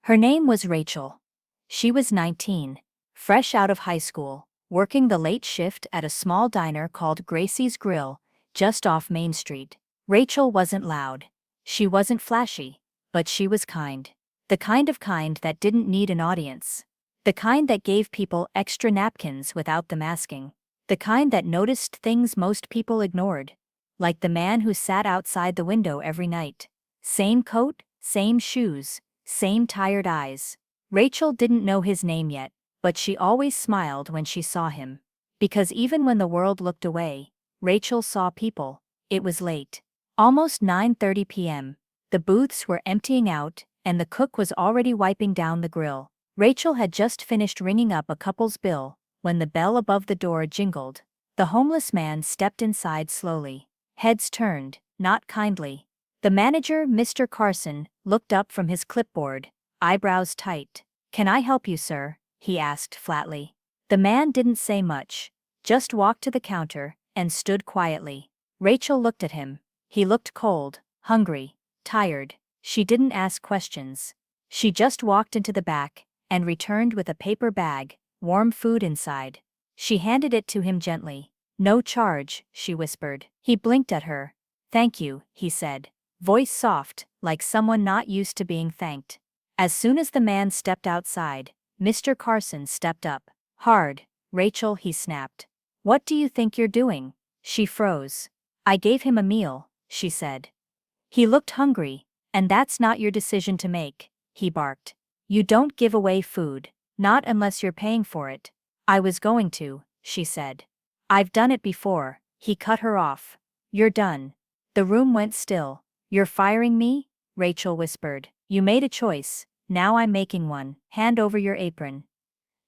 Her name was Rachel. She was 19, fresh out of high school, working the late shift at a small diner called Gracie's Grill, just off Main Street. Rachel wasn't loud. She wasn't flashy, but she was kind. The kind that didn't need an audience. The kind that gave people extra napkins without them asking. The kind that noticed things most people ignored. Like the man who sat outside the window every night. Same coat, same shoes, same tired eyes. Rachel didn't know his name yet, but she always smiled when she saw him. Because even when the world looked away, Rachel saw people. It was late. Almost 9:30 p.m. The booths were emptying out, and the cook was already wiping down the grill. Rachel had just finished ringing up a couple's bill, when the bell above the door jingled. The homeless man stepped inside slowly. Heads turned, not kindly. The manager, Mr. Carson, looked up from his clipboard, eyebrows tight. "Can I help you, sir?" he asked flatly. The man didn't say much, just walked to the counter and stood quietly. Rachel looked at him. He looked cold, hungry, tired. She didn't ask questions. She just walked into the back and returned with a paper bag, warm food inside. She handed it to him gently. "No charge," she whispered. He blinked at her. "Thank you," he said, voice soft, like someone not used to being thanked. As soon as the man stepped outside, Mr. Carson stepped up. "Hard, Rachel," he snapped. "What do you think you're doing?" She froze. "I gave him a meal," she said. He looked hungry. "And that's not your decision to make," he barked. "You don't give away food, not unless you're paying for it." "I was going to," she said. "I've done it before," he cut her off. "You're done." The room went still. "You're firing me?" Rachel whispered. "You made a choice, now I'm making one. Hand over your apron."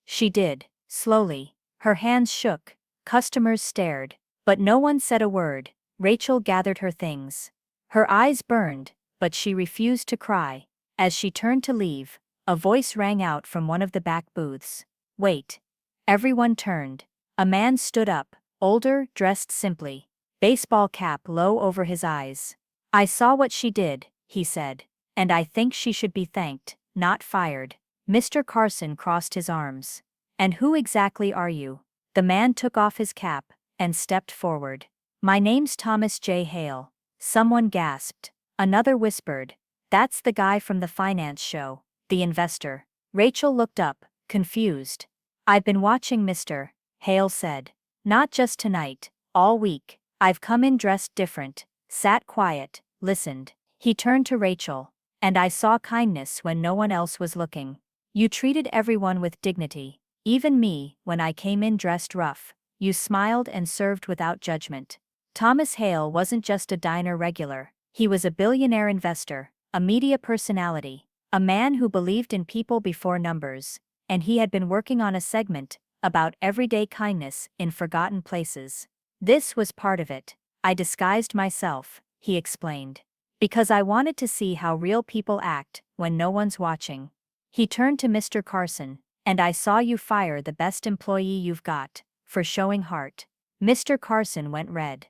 She did, slowly. Her hands shook. Customers stared. But no one said a word. Rachel gathered her things. Her eyes burned, but she refused to cry. As she turned to leave, a voice rang out from one of the back booths. "Wait." Everyone turned. A man stood up, older, dressed simply. Baseball cap low over his eyes. "I saw what she did," he said. "And I think she should be thanked, not fired." Mr. Carson crossed his arms. "And who exactly are you?" The man took off his cap and stepped forward. "My name's Thomas J. Hale." Someone gasped. Another whispered. "That's the guy from the finance show, the investor." Rachel looked up, confused. "I've been watching Mr. Hale said. "Not just tonight, all week. I've come in dressed different, sat quiet, listened." He turned to Rachel. "And I saw kindness when no one else was looking. You treated everyone with dignity, even me, when I came in dressed rough. You smiled and served without judgment." Thomas Hale wasn't just a diner regular. He was a billionaire investor, a media personality, a man who believed in people before numbers, and he had been working on a segment about everyday kindness in forgotten places. "This was part of it. I disguised myself," he explained, "because I wanted to see how real people act when no one's watching." He turned to Mr. Carson. "And I saw you fire the best employee you've got, for showing heart." Mr. Carson went red.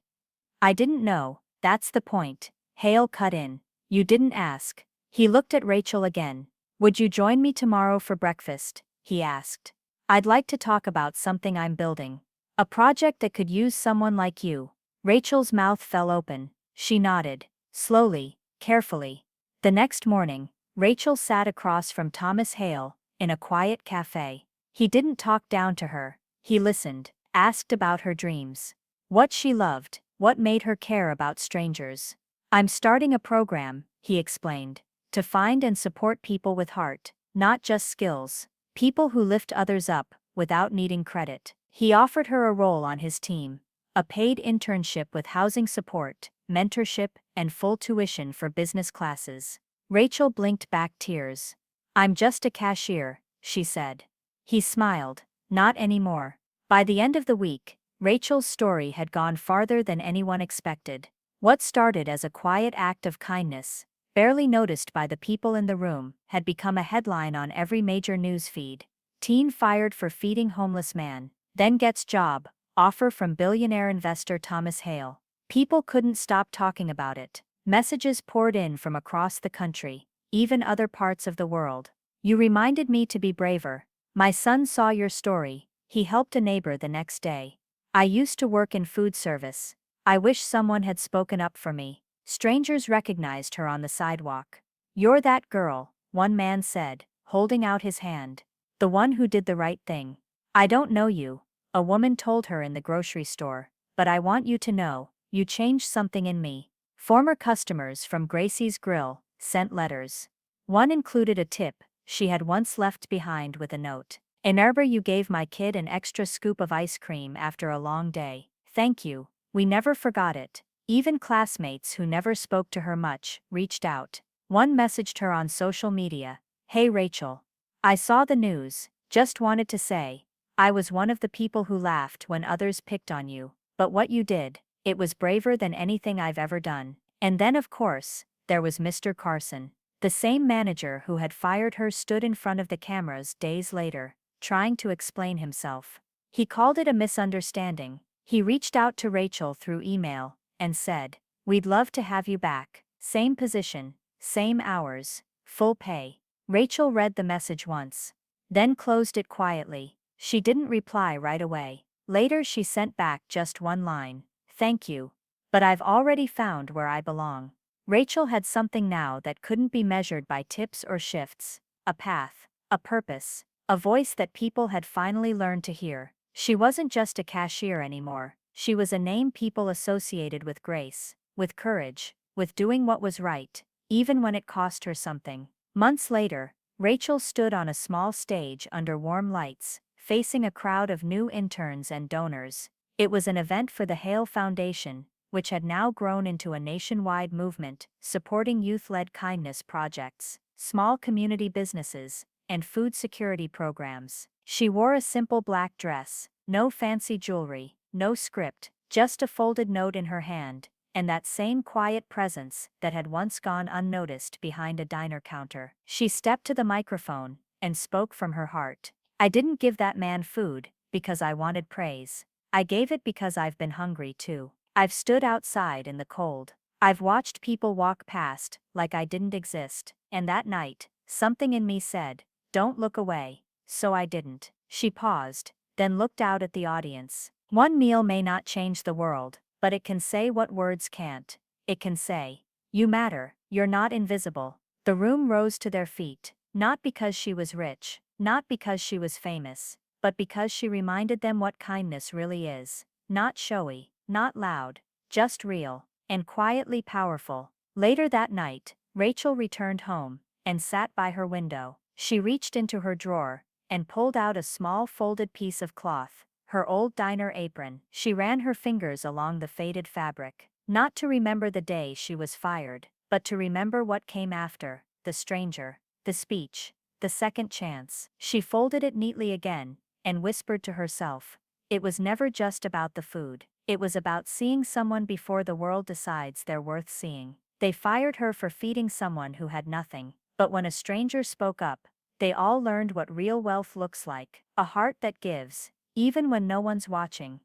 "I didn't know, that's the point," Hale cut in. "You didn't ask." He looked at Rachel again. "Would you join me tomorrow for breakfast?" he asked. "I'd like to talk about something I'm building. A project that could use someone like you." Rachel's mouth fell open. She nodded, slowly, carefully. The next morning, Rachel sat across from Thomas Hale, in a quiet cafe. He didn't talk down to her. He listened, asked about her dreams. What she loved, what made her care about strangers. "I'm starting a program," he explained, "to find and support people with heart, not just skills. People who lift others up, without needing credit." He offered her a role on his team. A paid internship with housing support, mentorship, and full tuition for business classes. Rachel blinked back tears. "I'm just a cashier," she said. He smiled. "Not anymore." By the end of the week, Rachel's story had gone farther than anyone expected. What started as a quiet act of kindness, barely noticed by the people in the room, had become a headline on every major news feed. Teen fired for feeding homeless man, then gets job, offer from billionaire investor Thomas Hale. People couldn't stop talking about it. Messages poured in from across the country, even other parts of the world. You reminded me to be braver. My son saw your story. He helped a neighbor the next day. I used to work in food service. I wish someone had spoken up for me. Strangers recognized her on the sidewalk. You're that girl, one man said, holding out his hand. The one who did the right thing. I don't know you, a woman told her in the grocery store, but I want you to know, you changed something in me. Former customers from Gracie's Grill sent letters. One included a tip she had once left behind with a note. In Arbor, you gave my kid an extra scoop of ice cream after a long day. Thank you. We never forgot it. Even classmates who never spoke to her much reached out. One messaged her on social media. Hey Rachel. I saw the news. Just wanted to say, I was one of the people who laughed when others picked on you. But what you did, it was braver than anything I've ever done. And then, of course, there was Mr. Carson. The same manager who had fired her stood in front of the cameras days later, trying to explain himself. He called it a misunderstanding. He reached out to Rachel through email and said, "We'd love to have you back. Same position, same hours, full pay." Rachel read the message once, then closed it quietly. She didn't reply right away. Later, she sent back just one line: "Thank you. But I've already found where I belong." Rachel had something now that couldn't be measured by tips or shifts: a path, a purpose, a voice that people had finally learned to hear. She wasn't just a cashier anymore. She was a name people associated with grace, with courage, with doing what was right, even when it cost her something. Months later, Rachel stood on a small stage under warm lights, facing a crowd of new interns and donors. It was an event for the Hale Foundation, which had now grown into a nationwide movement, supporting youth-led kindness projects, small community businesses, and food security programs. She wore a simple black dress, no fancy jewelry, no script, just a folded note in her hand, and that same quiet presence that had once gone unnoticed behind a diner counter. She stepped to the microphone and spoke from her heart. "I didn't give that man food because I wanted praise. I gave it because I've been hungry too. I've stood outside in the cold. I've watched people walk past like I didn't exist, and that night, something in me said, don't look away." So I didn't. She paused, then looked out at the audience. One meal may not change the world, but it can say what words can't. It can say, "You matter, you're not invisible." The room rose to their feet, not because she was rich, not because she was famous, but because she reminded them what kindness really is. Not showy, not loud, just real, and quietly powerful. Later that night, Rachel returned home and sat by her window. She reached into her drawer and pulled out a small folded piece of cloth, her old diner apron. She ran her fingers along the faded fabric, not to remember the day she was fired, but to remember what came after: the stranger, the speech, the second chance. She folded it neatly again and whispered to herself, it was never just about the food. It was about seeing someone before the world decides they're worth seeing. They fired her for feeding someone who had nothing, but when a stranger spoke up, they all learned what real wealth looks like: a heart that gives, even when no one's watching.